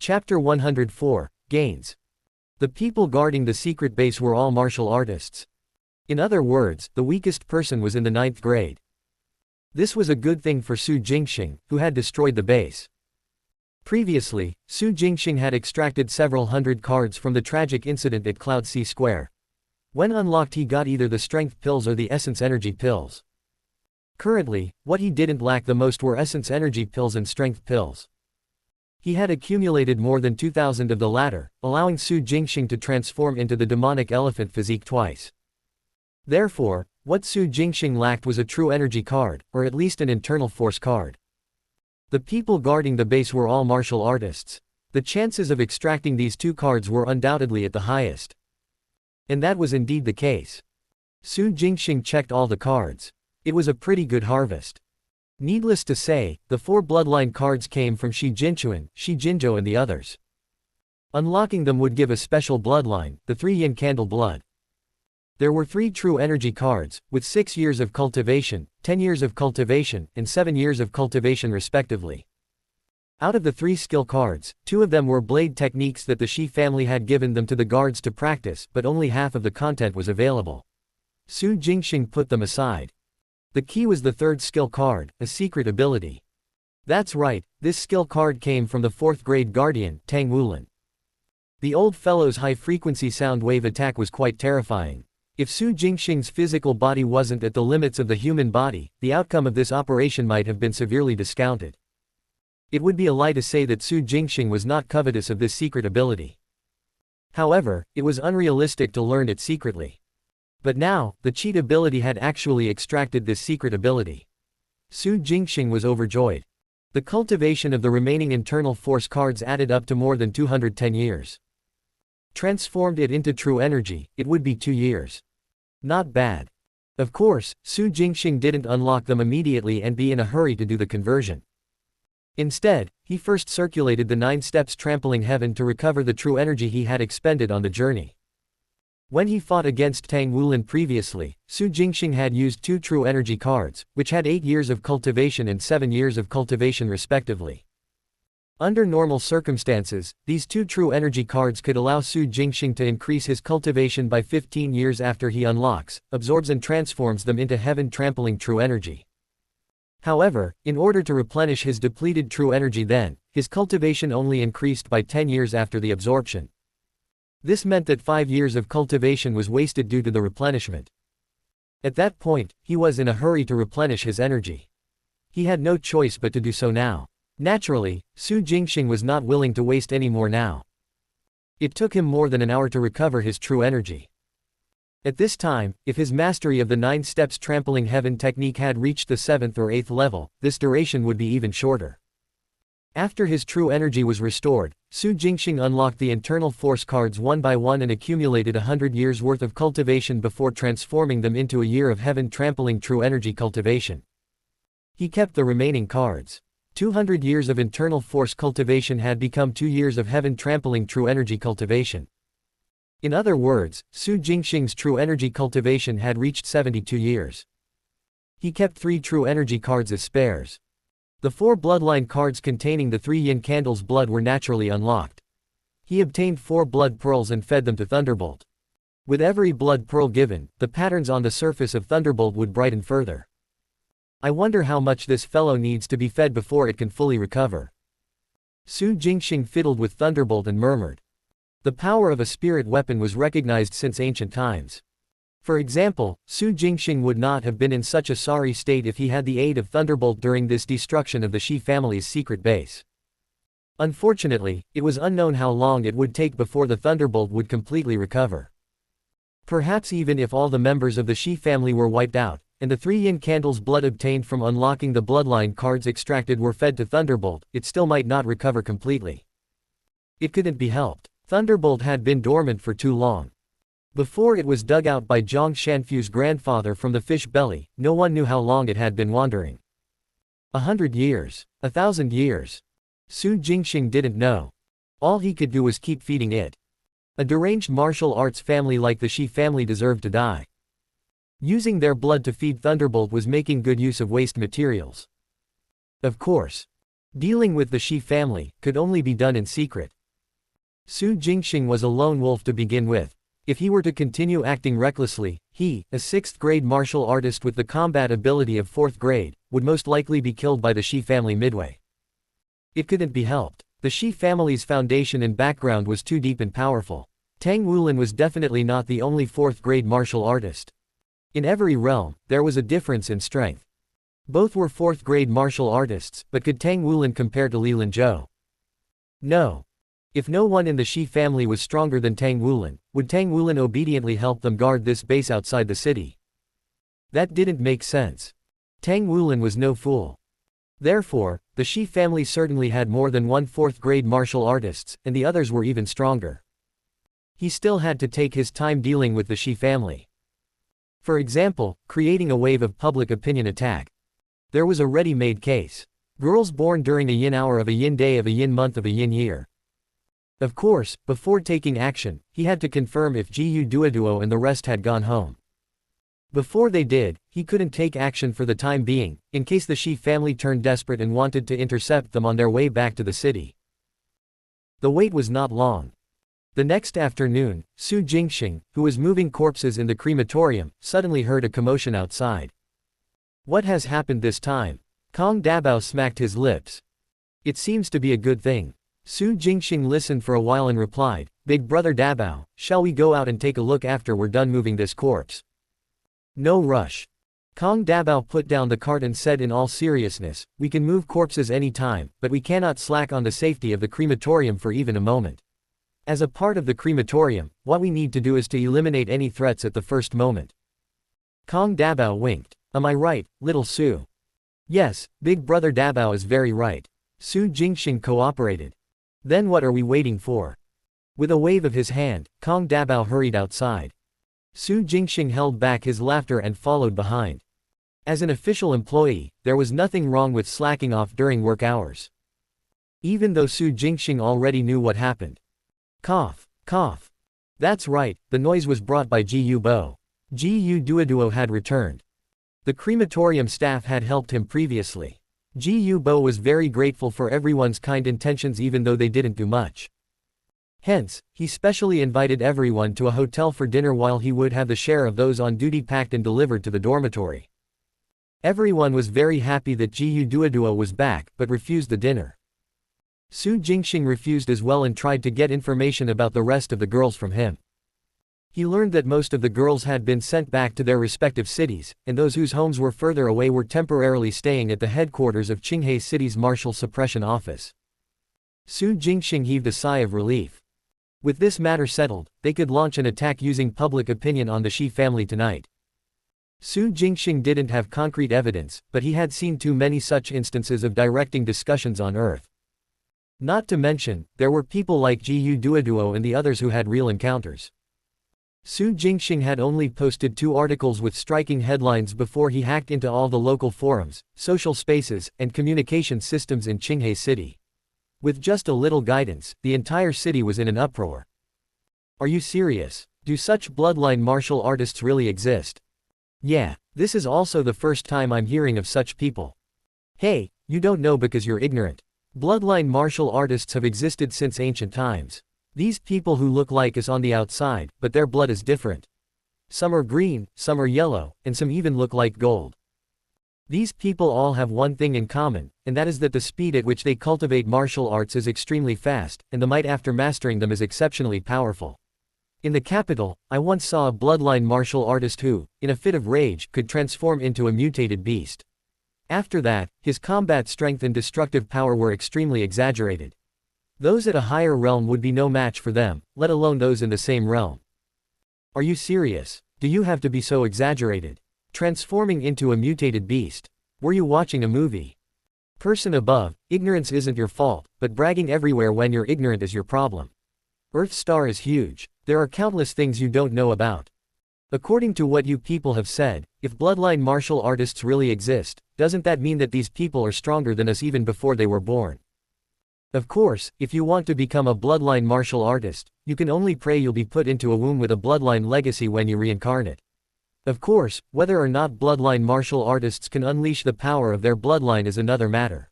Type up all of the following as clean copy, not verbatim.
Chapter 104, Gains. The people guarding the secret base were all martial artists. In other words, the weakest person was in the 9th grade. This was a good thing for Su Jingxing, who had destroyed the base. Previously, Su Jingxing had extracted several hundred cards from the tragic incident at Cloud Sea Square. When unlocked, he got either the strength pills or the essence energy pills. Currently, what he didn't lack the most were essence energy pills and strength pills. He had accumulated more than 2,000 of the latter, allowing Su Jingxing to transform into the demonic elephant physique twice. Therefore, what Su Jingxing lacked was a true energy card, or at least an internal force card. The people guarding the base were all martial artists. The chances of extracting these two cards were undoubtedly at the highest. And that was indeed the case. Su Jingxing checked all the cards. It was a pretty good harvest. Needless to say, the 4 bloodline cards came from Shi Jinchuan, Shi Jinzhou and the others. Unlocking them would give a special bloodline, the 3 yin candle blood. There were 3 true energy cards, with 6 years of cultivation, 10 years of cultivation, and 7 years of cultivation respectively. Out of the 3 skill cards, 2 of them were blade techniques that the Shi family had given them to the guards to practice, but only half of the content was available. Su Jingxing put them aside. The key was the 3rd skill card, a secret ability. That's right, this skill card came from the 4th grade guardian, Tang Wulin. The old fellow's high-frequency sound wave attack was quite terrifying. If Su Jingxing's physical body wasn't at the limits of the human body, the outcome of this operation might have been severely discounted. It would be a lie to say that Su Jingxing was not covetous of this secret ability. However, it was unrealistic to learn it secretly. But now, the cheat ability had actually extracted this secret ability. Su Jingxing was overjoyed. The cultivation of the remaining internal force cards added up to more than 210 years. Transformed it into true energy, it would be 2 years. Not bad. Of course, Su Jingxing didn't unlock them immediately and be in a hurry to do the conversion. Instead, he first circulated the 9 steps trampling heaven to recover the true energy he had expended on the journey. When he fought against Tang Wulin previously, Su Jingxing had used 2 true energy cards, which had 8 years of cultivation and 7 years of cultivation respectively. Under normal circumstances, these 2 true energy cards could allow Su Jingxing to increase his cultivation by 15 years after he unlocks, absorbs and transforms them into heaven-trampling true energy. However, in order to replenish his depleted true energy then, his cultivation only increased by 10 years after the absorption. This meant that 5 years of cultivation was wasted due to the replenishment. At that point, he was in a hurry to replenish his energy. He had no choice but to do so now. Naturally, Su Jingxing was not willing to waste any more now. It took him more than an hour to recover his true energy. At this time, if his mastery of the 9 steps trampling heaven technique had reached the 7th or 8th level, this duration would be even shorter. After his true energy was restored, Su Jingxing unlocked the internal force cards one by one and accumulated 100 years worth of cultivation before transforming them into a year of heaven-trampling true energy cultivation. He kept the remaining cards. 200 years of internal force cultivation had become 2 years of heaven-trampling true energy cultivation. In other words, Su Jingxing's true energy cultivation had reached 72 years. He kept 3 true energy cards as spares. The 4 bloodline cards containing the 3 yin candles blood were naturally unlocked. He obtained 4 blood pearls and fed them to Thunderbolt. With every blood pearl given, the patterns on the surface of Thunderbolt would brighten further. I wonder how much this fellow needs to be fed before it can fully recover. Su Jingxing fiddled with Thunderbolt and murmured. The power of a spirit weapon was recognized since ancient times. For example, Su Jingxing would not have been in such a sorry state if he had the aid of Thunderbolt during this destruction of the Shi family's secret base. Unfortunately, it was unknown how long it would take before the Thunderbolt would completely recover. Perhaps even if all the members of the Shi family were wiped out, and the 3 yin candles blood obtained from unlocking the bloodline cards extracted were fed to Thunderbolt, it still might not recover completely. It couldn't be helped. Thunderbolt had been dormant for too long. Before it was dug out by Zhang Shanfu's grandfather from the fish belly, no one knew how long it had been wandering. 100 years. 1,000 years. Su Jingxing didn't know. All he could do was keep feeding it. A deranged martial arts family like the Shi family deserved to die. Using their blood to feed Thunderbolt was making good use of waste materials. Of course. Dealing with the Shi family could only be done in secret. Su Jingxing was a lone wolf to begin with. If he were to continue acting recklessly, he, a 6th grade martial artist with the combat ability of 4th grade, would most likely be killed by the Shi family midway. It couldn't be helped. The Shi family's foundation and background was too deep and powerful. Tang Wulin was definitely not the only 4th grade martial artist. In every realm, there was a difference in strength. Both were 4th grade martial artists, but could Tang Wulin compare to Li Linzhou? No. If no one in the Shi family was stronger than Tang Wulin, would Tang Wulin obediently help them guard this base outside the city? That didn't make sense. Tang Wulin was no fool. Therefore, the Shi family certainly had more than one 4th grade martial artists, and the others were even stronger. He still had to take his time dealing with the Shi family. For example, creating a wave of public opinion attack. There was a ready-made case. Girls born during a yin hour of a yin day of a yin month of a yin year. Of course, before taking action, he had to confirm if Gu Duoduo and the rest had gone home. Before they did, he couldn't take action for the time being, in case the Shi family turned desperate and wanted to intercept them on their way back to the city. The wait was not long. The next afternoon, Su Jingxing, who was moving corpses in the crematorium, suddenly heard a commotion outside. What has happened this time? Kong Dabao smacked his lips. It seems to be a good thing. Su Jingxing listened for a while and replied, Big brother Dabao, shall we go out and take a look after we're done moving this corpse? No rush. Kong Dabao put down the cart and said in all seriousness, we can move corpses any time, but we cannot slack on the safety of the crematorium for even a moment. As a part of the crematorium, what we need to do is to eliminate any threats at the first moment. Kong Dabao winked. Am I right, little Su? Yes, Big brother Dabao is very right. Su Jingxing cooperated. Then what are we waiting for? With a wave of his hand, Kong Dabao hurried outside. Su Jingxing held back his laughter and followed behind. As an official employee, there was nothing wrong with slacking off during work hours. Even though Su Jingxing already knew what happened. Cough, cough. That's right, the noise was brought by Gu Bo. Gu Duoduo had returned. The crematorium staff had helped him previously. Gu Bo was very grateful for everyone's kind intentions even though they didn't do much. Hence, he specially invited everyone to a hotel for dinner while he would have the share of those on duty packed and delivered to the dormitory. Everyone was very happy that Gu Duoduo was back, but refused the dinner. Su Jingxing refused as well and tried to get information about the rest of the girls from him. He learned that most of the girls had been sent back to their respective cities, and those whose homes were further away were temporarily staying at the headquarters of Qinghai City's Martial Suppression Office. Su Jingxing heaved a sigh of relief. With this matter settled, they could launch an attack using public opinion on the Shi family tonight. Su Jingxing didn't have concrete evidence, but he had seen too many such instances of directing discussions on Earth. Not to mention, there were people like Gu Duoduo and the others who had real encounters. Su Jingxing had only posted 2 articles with striking headlines before he hacked into all the local forums, social spaces, and communication systems in Qinghai City. With just a little guidance, the entire city was in an uproar. Are you serious? Do such bloodline martial artists really exist? Yeah, this is also the first time I'm hearing of such people. Hey, you don't know because you're ignorant. Bloodline martial artists have existed since ancient times. These people who look like us on the outside, but their blood is different. Some are green, some are yellow, and some even look like gold. These people all have one thing in common, and that is that the speed at which they cultivate martial arts is extremely fast, and the might after mastering them is exceptionally powerful. In the capital, I once saw a bloodline martial artist who, in a fit of rage, could transform into a mutated beast. After that, his combat strength and destructive power were extremely exaggerated. Those at a higher realm would be no match for them, let alone those in the same realm. Are you serious? Do you have to be so exaggerated? Transforming into a mutated beast. Were you watching a movie? Person above, ignorance isn't your fault, but bragging everywhere when you're ignorant is your problem. Earth's star is huge. There are countless things you don't know about. According to what you people have said, if bloodline martial artists really exist, doesn't that mean that these people are stronger than us even before they were born? Of course, if you want to become a bloodline martial artist, you can only pray you'll be put into a womb with a bloodline legacy when you reincarnate. Of course, whether or not bloodline martial artists can unleash the power of their bloodline is another matter.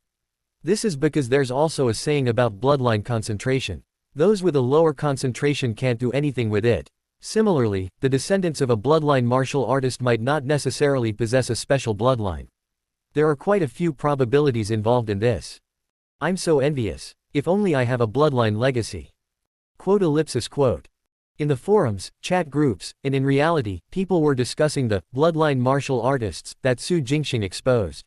This is because there's also a saying about bloodline concentration. Those with a lower concentration can't do anything with it. Similarly, the descendants of a bloodline martial artist might not necessarily possess a special bloodline. There are quite a few probabilities involved in this. I'm so envious. If only I have a bloodline legacy. Quote. In the forums, chat groups, and in reality, people were discussing the bloodline martial artists that Su Jingxing exposed.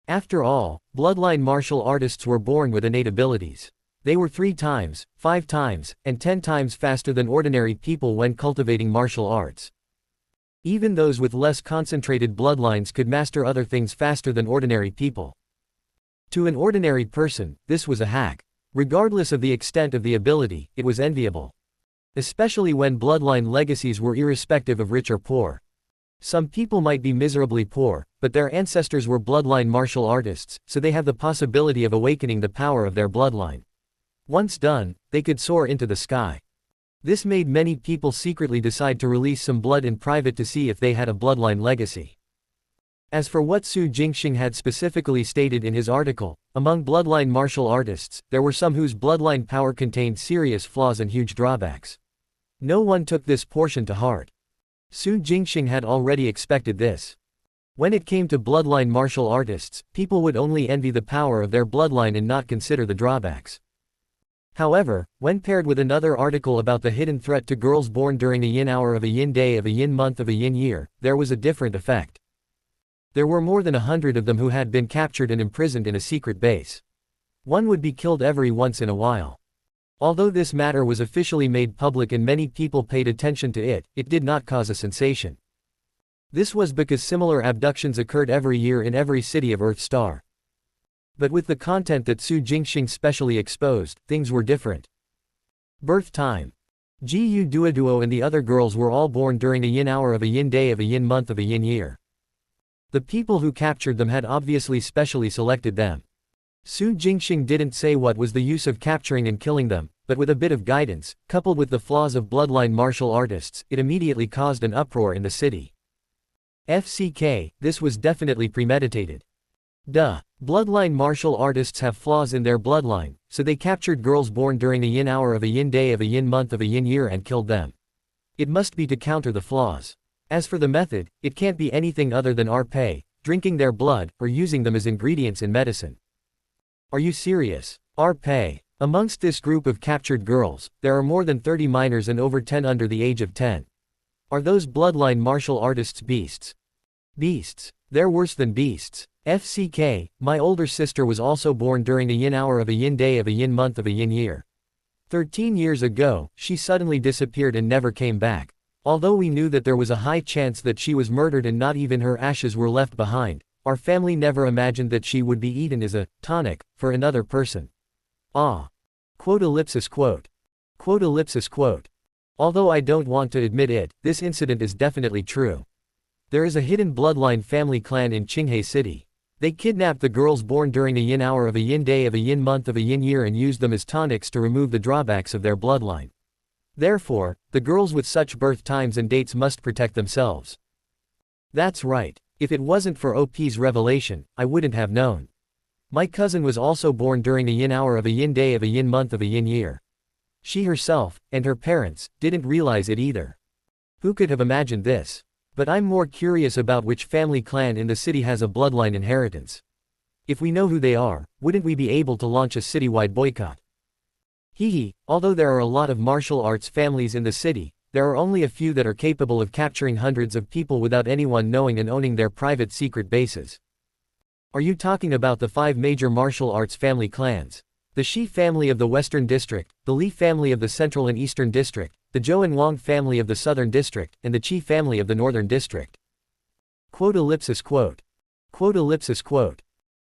After all, bloodline martial artists were born with innate abilities. They were 3 times, 5 times, and 10 times faster than ordinary people when cultivating martial arts. Even those with less concentrated bloodlines could master other things faster than ordinary people. To an ordinary person, this was a hack. Regardless of the extent of the ability, it was enviable. Especially when bloodline legacies were irrespective of rich or poor. Some people might be miserably poor, but their ancestors were bloodline martial artists, so they have the possibility of awakening the power of their bloodline. Once done, they could soar into the sky. This made many people secretly decide to release some blood in private to see if they had a bloodline legacy. As for what Su Jingxing had specifically stated in his article, among bloodline martial artists, there were some whose bloodline power contained serious flaws and huge drawbacks. No one took this portion to heart. Su Jingxing had already expected this. When it came to bloodline martial artists, people would only envy the power of their bloodline and not consider the drawbacks. However, when paired with another article about the hidden threat to girls born during a yin hour of a yin day of a yin month of a yin year, there was a different effect. There were more than 100 of them who had been captured and imprisoned in a secret base. One would be killed every once in a while. Although this matter was officially made public and many people paid attention to it, it did not cause a sensation. This was because similar abductions occurred every year in every city of Earth Star. But with the content that Su Jingxing specially exposed, things were different. Birth time. Gu Duoduo and the other girls were all born during a yin hour of a yin day of a yin month of a yin year. The people who captured them had obviously specially selected them. Su Jingxing didn't say what was the use of capturing and killing them, but with a bit of guidance, coupled with the flaws of bloodline martial artists, it immediately caused an uproar in the city. FCK, this was definitely premeditated. Duh. Bloodline martial artists have flaws in their bloodline, so they captured girls born during a yin hour of a yin day of a yin month of a yin year and killed them. It must be to counter the flaws. As for the method, it can't be anything other than RP, drinking their blood, or using them as ingredients in medicine. Are you serious? RP. Amongst this group of captured girls, there are more than 30 minors and over 10 under the age of 10. Are those bloodline martial artists beasts? Beasts. They're worse than beasts. FCK, my older sister was also born during a yin hour of a yin day of a yin month of a yin year. 13 years ago, she suddenly disappeared and never came back. Although we knew that there was a high chance that she was murdered and not even her ashes were left behind, our family never imagined that she would be eaten as a tonic for another person. Ah. Quote. Although I don't want to admit it, this incident is definitely true. There is a hidden bloodline family clan in Qinghai City. They kidnapped the girls born during a yin hour of a yin day of a yin month of a yin year and used them as tonics to remove the drawbacks of their bloodline. Therefore, the girls with such birth times and dates must protect themselves. That's right. If it wasn't for OP's revelation, I wouldn't have known. My cousin was also born during a yin hour of a yin day of a yin month of a yin year. She herself, and her parents, didn't realize it either. Who could have imagined this? But I'm more curious about which family clan in the city has a bloodline inheritance. If we know who they are, wouldn't we be able to launch a citywide boycott? Hehe, although there are a lot of martial arts families in the city, there are only a few that are capable of capturing hundreds of people without anyone knowing and owning their private secret bases. Are you talking about the 5 major martial arts family clans? The Shi family of the Western District, the Li family of the Central and Eastern District, the Zhou and Wang family of the Southern District, and the Qi family of the Northern District. Quote.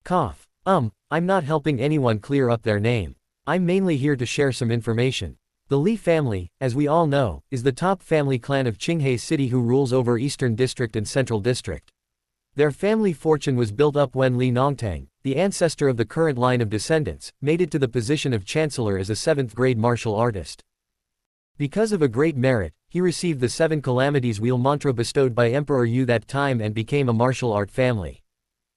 Cough. I'm not helping anyone clear up their name. I'm mainly here to share some information. The Li family, as we all know, is the top family clan of Qinghai City who rules over Eastern District and Central District. Their family fortune was built up when Li Nongtang, the ancestor of the current line of descendants, made it to the position of chancellor as a 7th-grade martial artist. Because of a great merit, he received the 7 calamities wheel mantra bestowed by Emperor Yu that time and became a martial art family.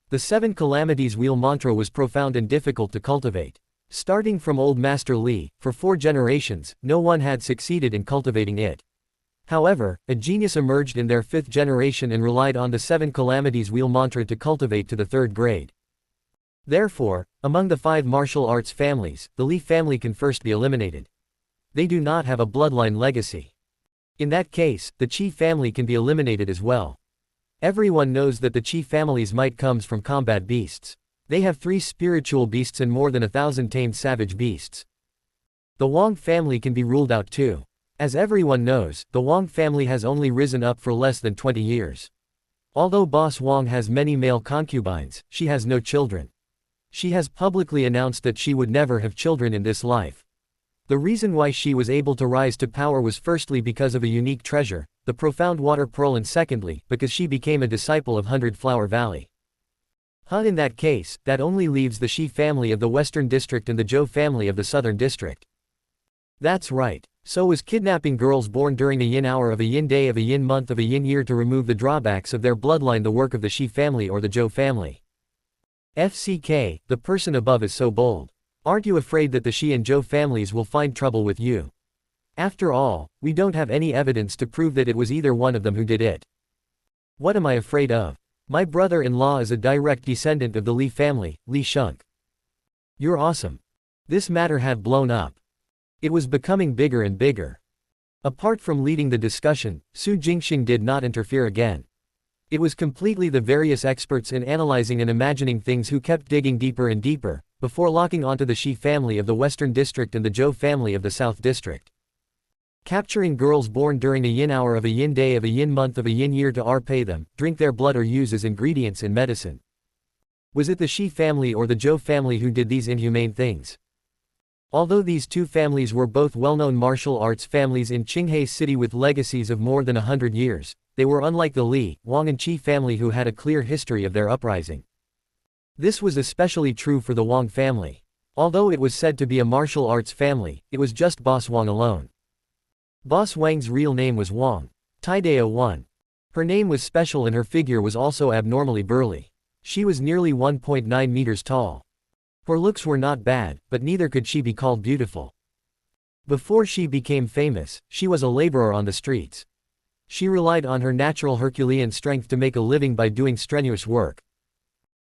The seven calamities wheel mantra was profound and difficult to cultivate. Starting from old Master Li, for 4 generations, no one had succeeded in cultivating it. However, a genius emerged in their 5th generation and relied on the 7 calamities wheel mantra to cultivate to the 3rd grade. Therefore, among the 5 martial arts families, the Li family can first be eliminated. They do not have a bloodline legacy. In that case, the Qi family can be eliminated as well. Everyone knows that the Qi family's might comes from combat beasts. They have 3 spiritual beasts and more than 1,000 tamed savage beasts. The Wang family can be ruled out too. As everyone knows, the Wang family has only risen up for less than 20 years. Although Boss Wang has many male concubines, she has no children. She has publicly announced that she would never have children in this life. The reason why she was able to rise to power was firstly because of a unique treasure, the profound water pearl, and secondly, because she became a disciple of 100 Flower Valley. In that case, that only leaves the Shi family of the Western District and the Zhou family of the Southern District. That's right. So was kidnapping girls born during a yin hour of a yin day of a yin month of a yin year to remove the drawbacks of their bloodline the work of the Shi family or the Zhou family. FCK, the person above is so bold. Aren't you afraid that the Shi and Zhou families will find trouble with you? After all, we don't have any evidence to prove that it was either one of them who did it. What am I afraid of? My brother-in-law is a direct descendant of the Li family, Li Shunk. You're awesome. This matter had blown up. It was becoming bigger and bigger. Apart from leading the discussion, Su Jingxing did not interfere again. It was completely the various experts in analyzing and imagining things who kept digging deeper and deeper, before locking onto the Shi family of the Western District and the Zhou family of the South District. Capturing girls born during a yin hour of a yin day of a yin month of a yin year to repay them, drink their blood or use as ingredients in medicine. Was it the Shi family or the Zhou family who did these inhumane things? Although these 2 families were both well-known martial arts families in Qinghai City with legacies of more than 100 years, they were unlike the Li, Wang and Qi family who had a clear history of their uprising. This was especially true for the Wang family. Although it was said to be a martial arts family, it was just Boss Wang alone. Boss Wang's real name was Wang Taidao 1. Her name was special and her figure was also abnormally burly. She was nearly 1.9 meters tall. Her looks were not bad, but neither could she be called beautiful. Before she became famous, she was a laborer on the streets. She relied on her natural Herculean strength to make a living by doing strenuous work.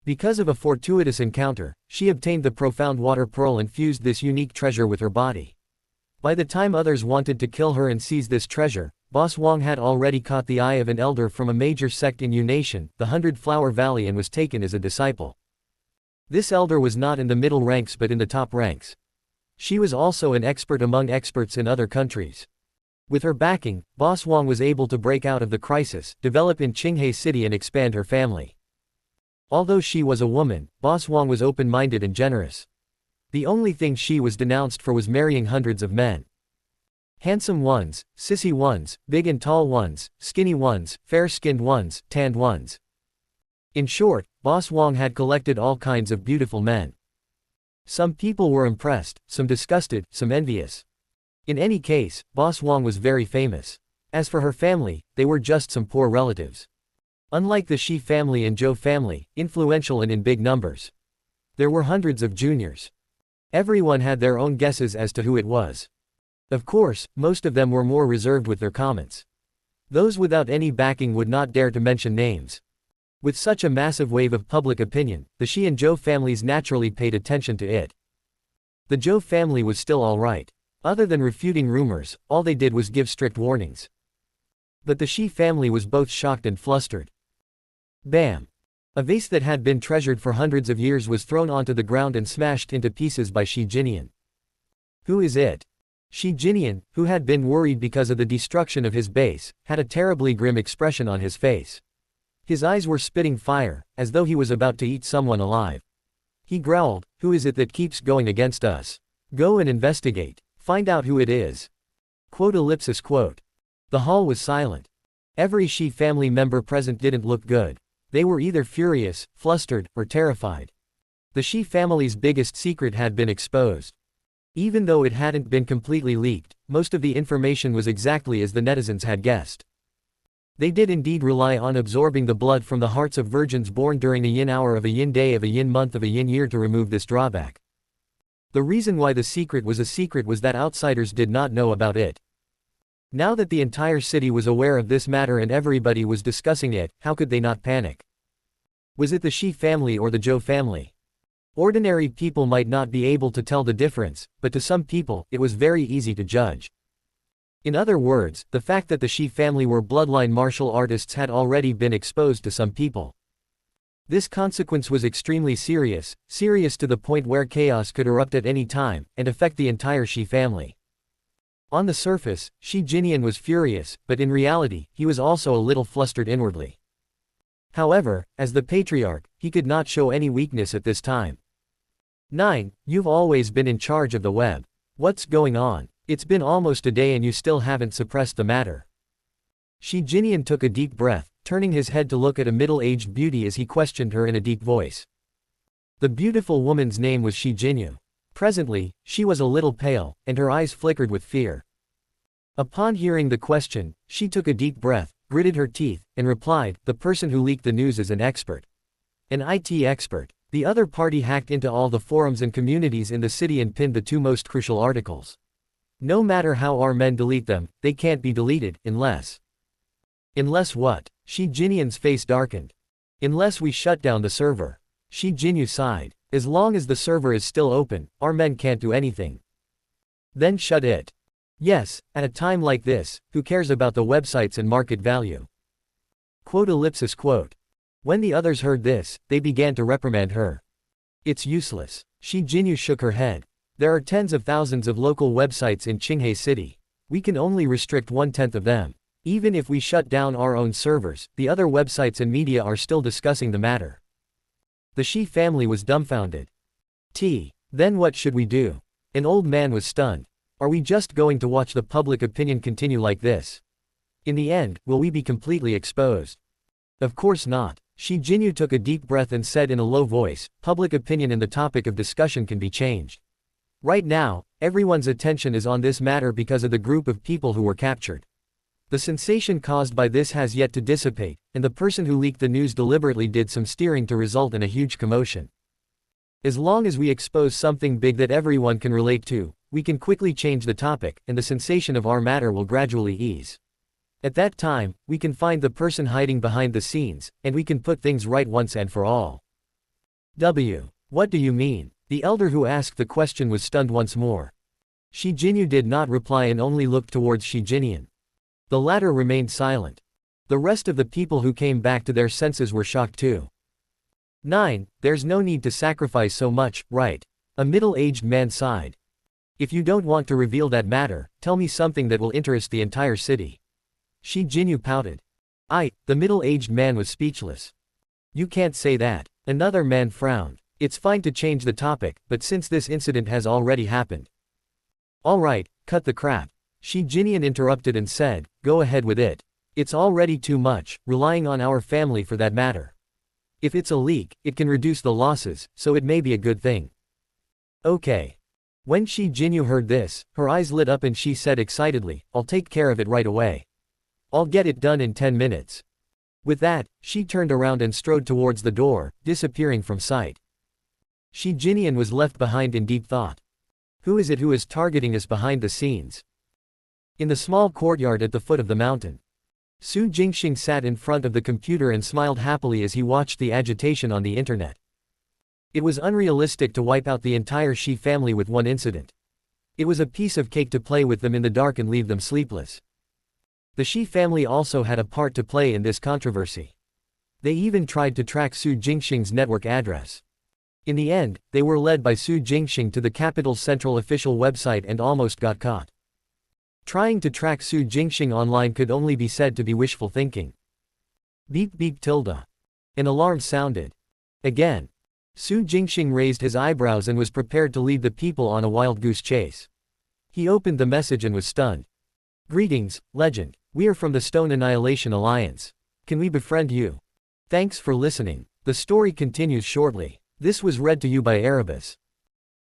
Because of a fortuitous encounter, she obtained the profound water pearl and fused this unique treasure with her body. By the time others wanted to kill her and seize this treasure, Boss Wang had already caught the eye of an elder from a major sect in Yu Nation, the 100 Flower Valley, and was taken as a disciple. This elder was not in the middle ranks but in the top ranks. She was also an expert among experts in other countries. With her backing, Boss Wang was able to break out of the crisis, develop in Qinghai City and expand her family. Although she was a woman, Boss Wang was open-minded and generous. The only thing she was denounced for was marrying hundreds of men. Handsome ones, sissy ones, big and tall ones, skinny ones, fair-skinned ones, tanned ones. In short, Boss Wang had collected all kinds of beautiful men. Some people were impressed, some disgusted, some envious. In any case, Boss Wang was very famous. As for her family, they were just some poor relatives. Unlike the Shi family and Zhou family, influential and in big numbers. There were hundreds of juniors. Everyone had their own guesses as to who it was. Of course, most of them were more reserved with their comments. Those without any backing would not dare to mention names. With such a massive wave of public opinion, the Shi and Zhou families naturally paid attention to it. The Zhou family was still alright. Other than refuting rumors, all they did was give strict warnings. But the Shi family was both shocked and flustered. Bam! A vase that had been treasured for hundreds of years was thrown onto the ground and smashed into pieces by Shi Jinian. Who is it? Shi Jinian, who had been worried because of the destruction of his base, had a terribly grim expression on his face. His eyes were spitting fire, as though he was about to eat someone alive. He growled, "Who is it that keeps going against us? Go and investigate. Find out who it is." Quote. The hall was silent. Every Shi family member present didn't look good. They were either furious, flustered, or terrified. The Shi family's biggest secret had been exposed. Even though it hadn't been completely leaked, most of the information was exactly as the netizens had guessed. They did indeed rely on absorbing the blood from the hearts of virgins born during a yin hour of a yin day of a yin month of a yin year to remove this drawback. The reason why the secret was a secret was that outsiders did not know about it. Now that the entire city was aware of this matter and everybody was discussing it, how could they not panic? Was it the Shi family or the Zhou family? Ordinary people might not be able to tell the difference, but to some people, it was very easy to judge. In other words, the fact that the Shi family were bloodline martial artists had already been exposed to some people. This consequence was extremely serious to the point where chaos could erupt at any time, and affect the entire Shi family. On the surface, Shi Jinyan was furious, but in reality, he was also a little flustered inwardly. However, as the patriarch, he could not show any weakness at this time. 9. You've always been in charge of the web. What's going on? It's been almost a day and you still haven't suppressed the matter. Shi Jinyan took a deep breath, turning his head to look at a middle-aged beauty as he questioned her in a deep voice. The beautiful woman's name was Shi Jinyu. Presently, she was a little pale, and her eyes flickered with fear. Upon hearing the question, she took a deep breath, gritted her teeth, and replied, "The person who leaked the news is an expert. An IT expert. The other party hacked into all the forums and communities in the city and pinned the two most crucial articles. No matter how our men delete them, they can't be deleted, unless..." Unless what? Shi Jinyan's face darkened. Unless we shut down the server. Shi Jinyu sighed. As long as the server is still open, our men can't do anything. Then shut it. Yes, at a time like this, who cares about the websites and market value? Quote. When the others heard this, they began to reprimand her. It's useless. Shi Jinyu shook her head. There are tens of thousands of local websites in Qinghai City. We can only restrict 1/10 of them. Even if we shut down our own servers, the other websites and media are still discussing the matter. The Shi family was dumbfounded. Then what should we do? An old man was stunned. Are we just going to watch the public opinion continue like this? In the end, will we be completely exposed? Of course not. Shi Jinyu took a deep breath and said in a low voice, public opinion and the topic of discussion can be changed. Right now, everyone's attention is on this matter because of the group of people who were captured. The sensation caused by this has yet to dissipate, and the person who leaked the news deliberately did some steering to result in a huge commotion. As long as we expose something big that everyone can relate to, we can quickly change the topic, and the sensation of our matter will gradually ease. At that time, we can find the person hiding behind the scenes, and we can put things right once and for all. What do you mean? The elder who asked the question was stunned once more. Shi Jinyu did not reply and only looked towards Shi Jinyan. The latter remained silent. The rest of the people who came back to their senses were shocked too. 9. There's no need to sacrifice so much, right? A middle-aged man sighed. If you don't want to reveal that matter, tell me something that will interest the entire city. Shi Jinyu pouted. The middle-aged man was speechless. You can't say that. Another man frowned. It's fine to change the topic, but since this incident has already happened. Alright, cut the crap. Shi Jinyan interrupted and said, go ahead with it. It's already too much, relying on our family for that matter. If it's a leak, it can reduce the losses, so it may be a good thing. Okay. When Shi Jinyu heard this, her eyes lit up and she said excitedly, I'll take care of it right away. I'll get it done in 10 minutes. With that, she turned around and strode towards the door, disappearing from sight. Shi Jinyan was left behind in deep thought. Who is it who is targeting us behind the scenes? In the small courtyard at the foot of the mountain, Su Jingxing sat in front of the computer and smiled happily as he watched the agitation on the internet. It was unrealistic to wipe out the entire Shi family with one incident. It was a piece of cake to play with them in the dark and leave them sleepless. The Shi family also had a part to play in this controversy. They even tried to track Su Jingxing's network address. In the end, they were led by Su Jingxing to the capital's central official website and almost got caught. Trying to track Su Jingxing online could only be said to be wishful thinking. Beep beep tilde. An alarm sounded. Again. Su Jingxing raised his eyebrows and was prepared to lead the people on a wild goose chase. He opened the message and was stunned. Greetings, Legend. We are from the Stone Annihilation Alliance. Can we befriend you? Thanks for listening. The story continues shortly. This was read to you by Erebus.